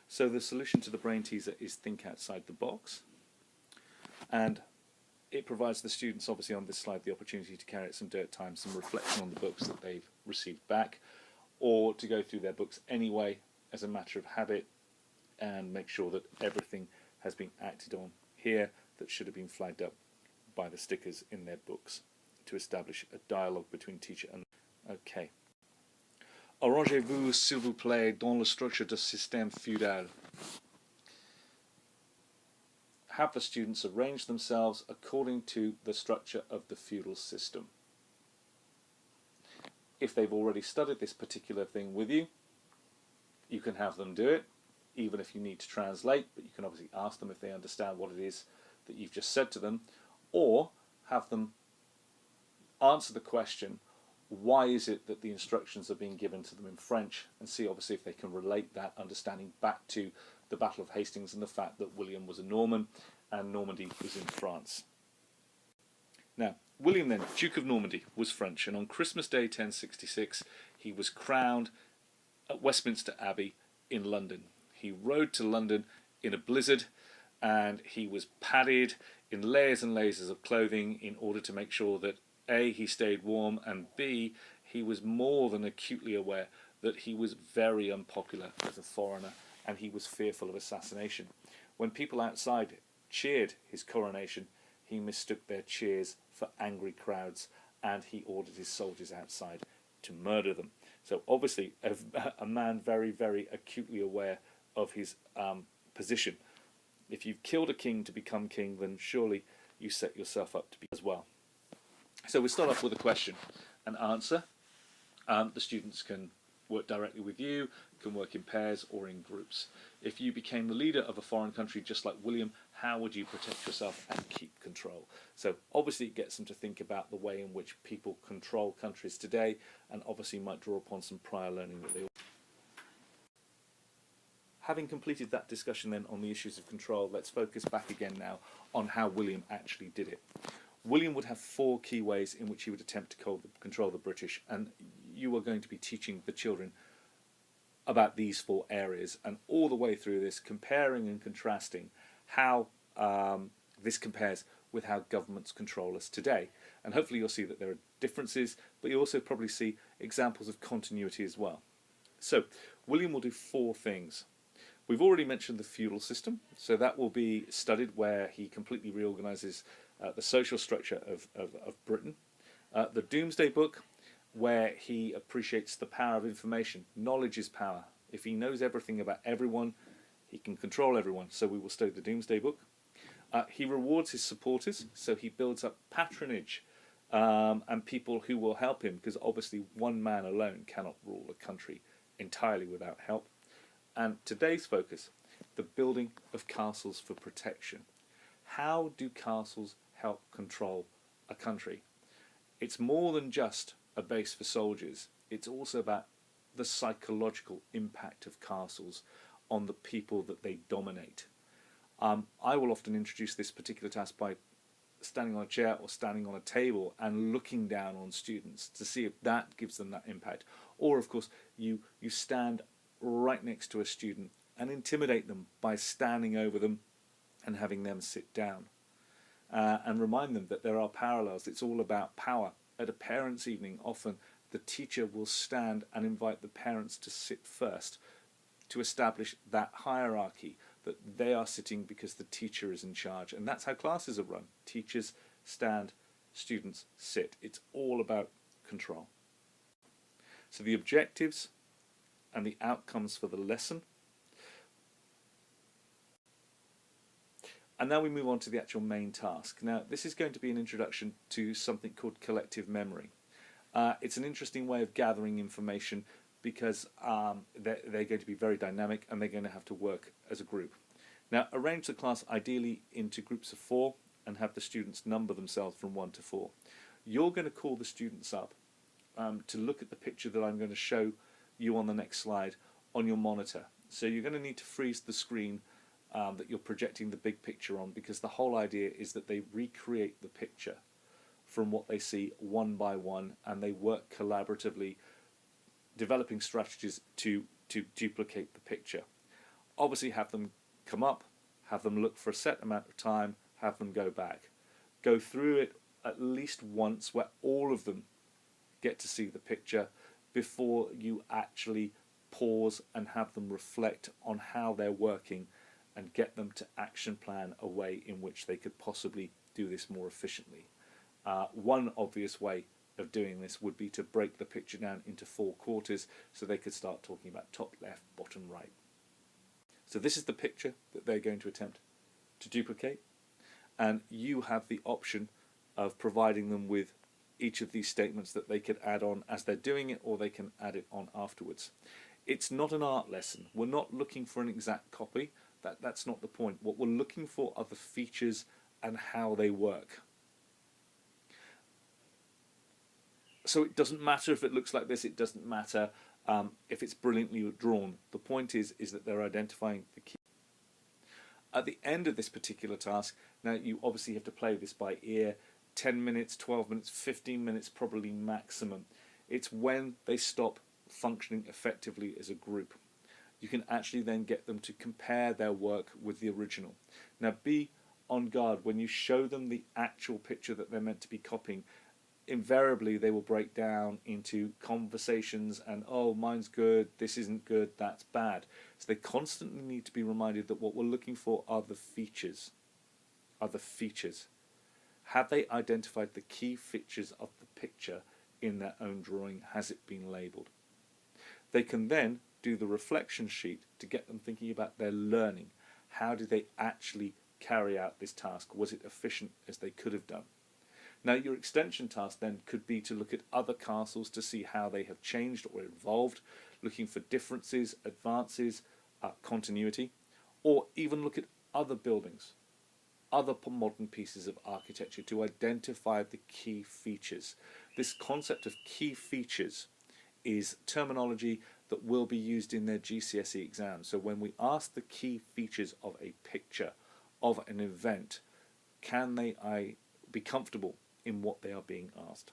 So the solution to the brain teaser is think outside the box, and it provides the students, obviously on this slide, the opportunity to carry out some dirt time, some reflection on the books that they've received back, or to go through their books anyway as a matter of habit and make sure that everything has been acted on here that should have been flagged up by the stickers in their books to establish a dialogue between teacher and... Okay. Arrangez-vous, s'il vous plaît, dans la structure du système feudal. Have the students arrange themselves according to the structure of the feudal system. If they've already studied this particular thing with you, you can have them do it, even if you need to translate, but you can obviously ask them if they understand what it is that you've just said to them, or have them answer the question, why is it that the instructions are being given to them in French, and see obviously if they can relate that understanding back to the Battle of Hastings and the fact that William was a Norman and Normandy was in France. Now, William then, Duke of Normandy, was French, and on Christmas Day 1066 he was crowned at Westminster Abbey in London. He rode to London in a blizzard, and he was padded in layers and layers of clothing in order to make sure that A, he stayed warm, and B, he was more than acutely aware that he was very unpopular as a foreigner and he was fearful of assassination. When people outside cheered his coronation, he mistook their cheers for angry crowds, and he ordered his soldiers outside to murder them. So obviously a man very, very acutely aware of his position. If you've killed a king to become king, then surely you set yourself up to be as well. So we start off with a question and answer. The students can work directly with you, can work in pairs or in groups. If you became the leader of a foreign country just like William, how would you protect yourself and keep control? So obviously it gets them to think about the way in which people control countries today, and obviously might draw upon some prior learning that they... Having completed that discussion then on the issues of control, let's focus back again now on how William actually did it. William would have 4 key ways in which he would attempt to control the British, and you are going to be teaching the children about these 4 areas, and all the way through this comparing and contrasting how this compares with how governments control us today. And hopefully you'll see that there are differences, but you'll also probably see examples of continuity as well. So William will do 4 things. We've already mentioned the feudal system, so that will be studied, where he completely reorganises the social structure of Britain. The Domesday Book, where he appreciates the power of information. Knowledge is power. If he knows everything about everyone, he can control everyone. So we will study the Domesday Book. He rewards his supporters, so he builds up patronage and people who will help him, because obviously one man alone cannot rule a country entirely without help. And today's focus, the building of castles for protection. How do castles help control a country? It's more than just a base for soldiers. It's also about the psychological impact of castles on the people that they dominate. I will often introduce this particular task by standing on a chair or standing on a table and looking down on students to see if that gives them that impact. Or of course you stand right next to a student and intimidate them by standing over them and having them sit down, and remind them that there are parallels. It's all about power. At a parents' evening, often the teacher will stand and invite the parents to sit first to establish that hierarchy, that they are sitting because the teacher is in charge. And that's how classes are run. Teachers stand, students sit. It's all about control. So the objectives and the outcomes for the lesson. And now we move on to the actual main task. Now, this is going to be an introduction to something called collective memory. It's an interesting way of gathering information, because they're going to be very dynamic and they're going to have to work as a group. Now, arrange the class ideally into groups of 4 and have the students number themselves from 1 to 4. You're going to call the students up to look at the picture that I'm going to show you on the next slide on your monitor. So you're going to need to freeze the screen that you're projecting the big picture on, because the whole idea is that they recreate the picture from what they see one by one, and they work collaboratively, developing strategies to duplicate the picture. Obviously have them come up, have them look for a set amount of time, have them go back. Go through it at least once where all of them get to see the picture before you actually pause and have them reflect on how they're working and get them to action plan a way in which they could possibly do this more efficiently. One obvious way of doing this would be to break the picture down into 4 quarters so they could start talking about top left, bottom right. So this is the picture that they're going to attempt to duplicate, and you have the option of providing them with each of these statements that they could add on as they're doing it, or they can add it on afterwards. It's not an art lesson. We're not looking for an exact copy. That's not the point. What we're looking for are the features and how they work. So it doesn't matter if it looks like this. It doesn't matter if it's brilliantly drawn. The point is that they're identifying the key. At the end of this particular task, now you obviously have to play this by ear. 10 minutes, 12 minutes, 15 minutes probably maximum. It's when they stop functioning effectively as a group. You can actually then get them to compare their work with the original. Now be on guard when you show them the actual picture that they're meant to be copying. Invariably they will break down into conversations and, oh, mine's good, this isn't good, that's bad. So they constantly need to be reminded that what we're looking for are the features. Have they identified the key features of the picture in their own drawing? Has it been labelled? They can then do the reflection sheet to get them thinking about their learning. How did they actually carry out this task? Was it efficient as they could have done? Now your extension task then could be to look at other castles to see how they have changed or evolved, looking for differences, advances, continuity, or even look at other buildings, other modern pieces of architecture to identify the key features. This concept of key features is terminology that will be used in their GCSE exam. So when we ask the key features of a picture, of an event, can they be comfortable in what they are being asked?